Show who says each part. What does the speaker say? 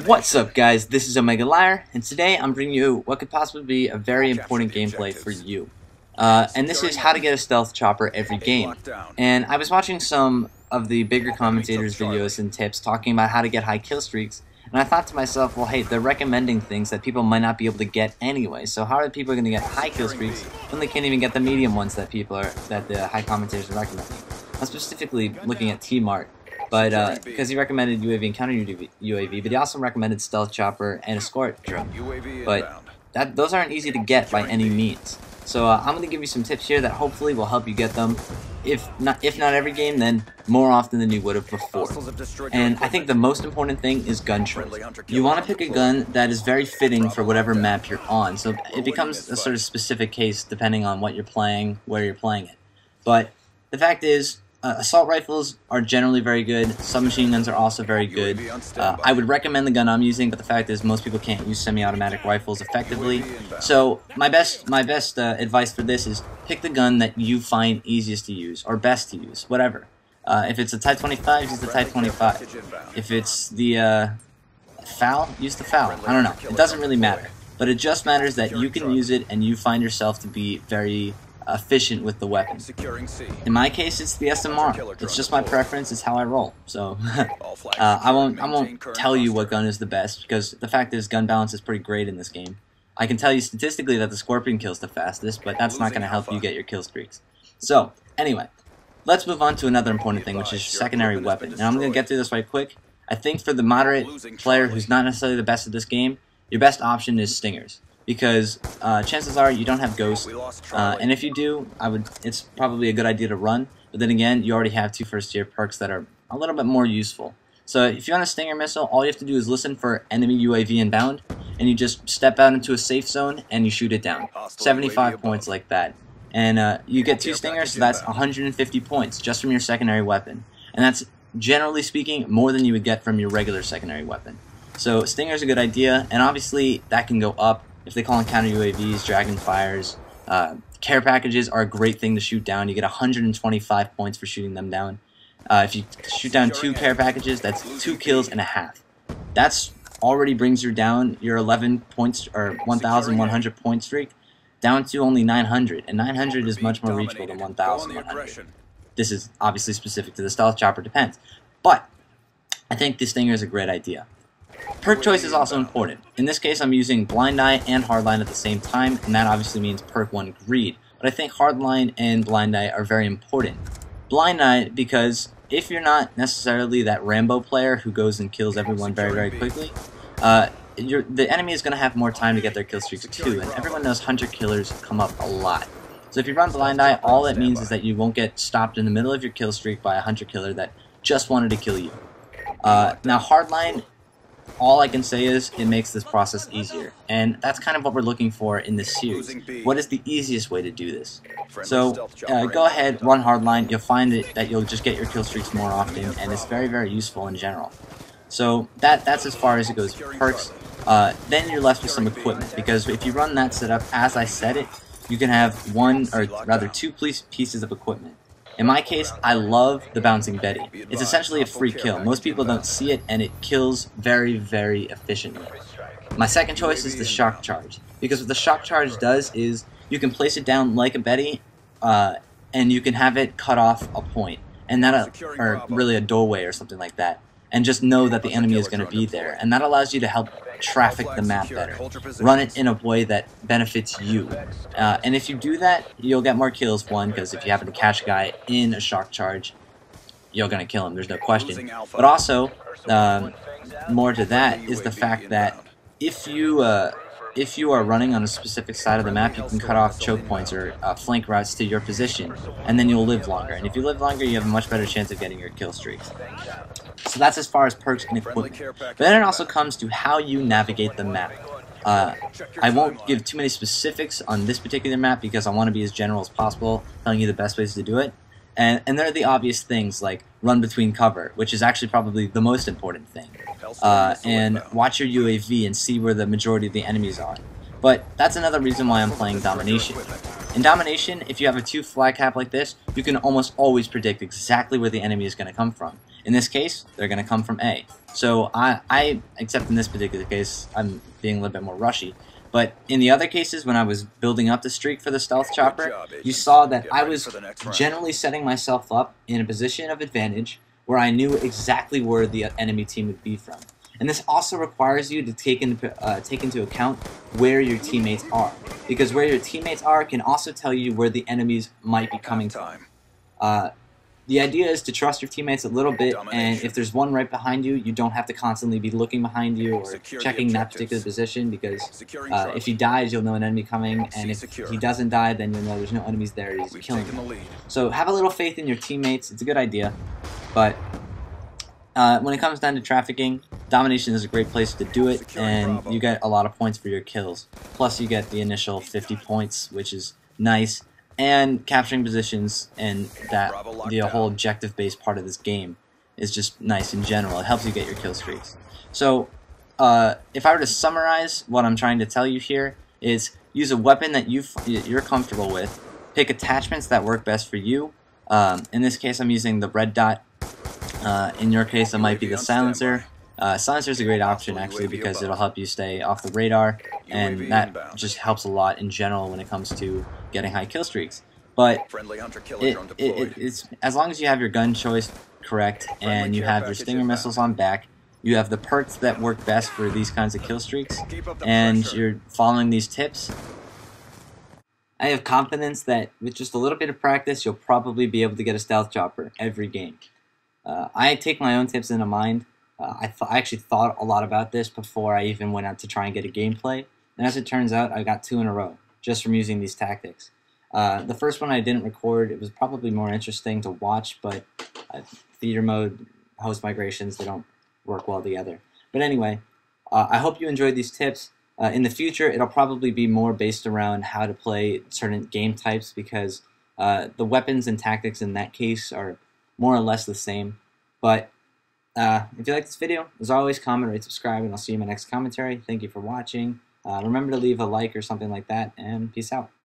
Speaker 1: What's up, guys? This is OmegaLiar, and today I'm bringing you what could possibly be a very important gameplay for you. And this is how to get a stealth chopper every game. And I was watching some of the bigger commentators' videos and tips talking about how to get high kill streaks, and I thought to myself, well, hey, they're recommending things that people might not be able to get anyway. So how are people going to get high kill streaks when they can't even get the medium ones that the high commentators are recommending? I'm specifically looking at T-Mart. But because he recommended UAV and counter UAV, but he also recommended stealth chopper and escort drone. But those aren't easy to get by any means. So I'm going to give you some tips here that hopefully will help you get them. If not every game, then more often than you would have before. And I think the most important thing is gun choice. You want to pick a gun that is very fitting for whatever map you're on. So it becomes a sort of specific case depending on what you're playing, where you're playing it. But the fact is, assault rifles are generally very good. Submachine guns are also very good. I would recommend the gun I'm using, but the fact is most people can't use semi-automatic rifles effectively. So my best advice for this is pick the gun that you find easiest to use or best to use, whatever. If it's a Type 25, use the Type 25. If it's the FAL, use the FAL. I don't know. It doesn't really matter. But it just matters that you can use it and you find yourself to be very efficient with the weapon. In my case, it's the SMR. It's just my preference. It's how I roll. So I won't tell you what gun is the best, because the fact is gun balance is pretty great in this game. I can tell you statistically that the Scorpion kills the fastest, but that's not going to help you get your kill streaks. So anyway, let's move on to another important thing, which is secondary weapon. Now I'm going to get through this right quick. I think for the moderate player who's not necessarily the best at this game, your best option is stingers. Because chances are you don't have ghosts, and if you do, it's probably a good idea to run. But then again, you already have two first-tier perks that are a little bit more useful. So if you're on a Stinger missile, all you have to do is listen for enemy UAV inbound, and you just step out into a safe zone and you shoot it down. 75 points like that, and you get two Stingers, so that's 150 points just from your secondary weapon, and that's generally speaking more than you would get from your regular secondary weapon. So Stinger's a good idea, and obviously that can go up. If they call in counter UAVs, Dragonfires, care packages are a great thing to shoot down. You get 125 points for shooting them down. If you shoot down 2 care packages, that's 2 kills and a half. That's already brings you down your 11 points or 1,100 point streak down to only 900, and 900 is much more reachable than 1,100. This is obviously specific to the stealth chopper, depends. But I think this Stinger is a great idea. Perk choice is also important. In this case, I'm using Blind Eye and Hardline at the same time, and that obviously means perk 1 Greed. But I think Hardline and Blind Eye are very important. Blind Eye because if you're not necessarily that Rambo player who goes and kills everyone very, very quickly, the enemy is going to have more time to get their kill streaks too, and everyone knows hunter killers come up a lot. So if you run Blind Eye, all it means is that you won't get stopped in the middle of your kill streak by a hunter killer that just wanted to kill you. Now Hardline, all I can say is it makes this process easier, and that's kind of what we're looking for in this series. What is the easiest way to do this? So go ahead, run Hardline. You'll find that you'll just get your kill streaks more often, and it's very, very useful in general. So that's as far as it goes for perks. Then you're left with some equipment, because if you run that setup as I said it, you can have one, or rather 2 pieces of equipment. In my case, I love the Bouncing Betty. It's essentially a free kill. Most people don't see it, and it kills very, very efficiently. My second choice is the Shock Charge, because what the Shock Charge does is you can place it down like a Betty, and you can have it cut off a point, and or really a doorway or something like that, and just know that the enemy is going to be there, and that allows you to help traffic the map better. Run it in a way that benefits you. And if you do that, you'll get more kills, one, because if you happen to catch a guy in a shock charge, you're going to kill him, there's no question. But also, more to that is the fact that if you are running on a specific side of the map, you can cut off choke points or flank routes to your position, and then you'll live longer. And if you live longer, you have a much better chance of getting your kill streaks. So that's as far as perks and equipment. But then it also comes to how you navigate the map. I won't give too many specifics on this particular map because I want to be as general as possible, telling you the best ways to do it. And there are the obvious things like run between cover, which is actually probably the most important thing. And watch your UAV and see where the majority of the enemies are. But that's another reason why I'm playing Domination. In Domination, if you have a 2 flag cap like this, you can almost always predict exactly where the enemy is going to come from. In this case, they're going to come from A. So except in this particular case, I'm being a little bit more rushy. But in the other cases, when I was building up the streak for the stealth chopper, you saw that I was generally setting myself up in a position of advantage where I knew exactly where the enemy team would be from. And this also requires you to take into account where your teammates are, because where your teammates are can also tell you where the enemies might be coming from. The idea is to trust your teammates a little bit, and if there's one right behind you, you don't have to constantly be looking behind you or checking that particular position, because if he dies, you'll know an enemy coming, and if he doesn't die, then you'll know there's no enemies there, he's killing them. So have a little faith in your teammates, it's a good idea, but when it comes down to trafficking, domination is a great place to do it, and you get a lot of points for your kills. Plus you get the initial 50 points, which is nice. And capturing positions and the whole objective-based part of this game is just nice in general. It helps you get your kill streaks. So, if I were to summarize what I'm trying to tell you here, is use a weapon that you're comfortable with. Pick attachments that work best for you. In this case, I'm using the red dot. In your case, it might be the silencer. Silencer is a great option actually because it'll help you stay off the radar, and that just helps a lot in general when it comes to getting high kill streaks. But it's as long as you have your gun choice correct and you have your stinger missiles on back, you have the perks that work best for these kinds of kill streaks, and you're following these tips, I have confidence that with just a little bit of practice, you'll probably be able to get a stealth chopper every game. I take my own tips into mind. I actually thought a lot about this before I even went out to try and get a gameplay, and as it turns out, I got 2 in a row just from using these tactics. The first one I didn't record. It was probably more interesting to watch, but theater mode, host migrations, they don't work well together. But anyway, I hope you enjoyed these tips. In the future, it'll probably be more based around how to play certain game types, because the weapons and tactics in that case are more or less the same. But if you like this video, as always, comment, rate, subscribe, and I'll see you in my next commentary. Thank you for watching. Remember to leave a like or something like that, and peace out.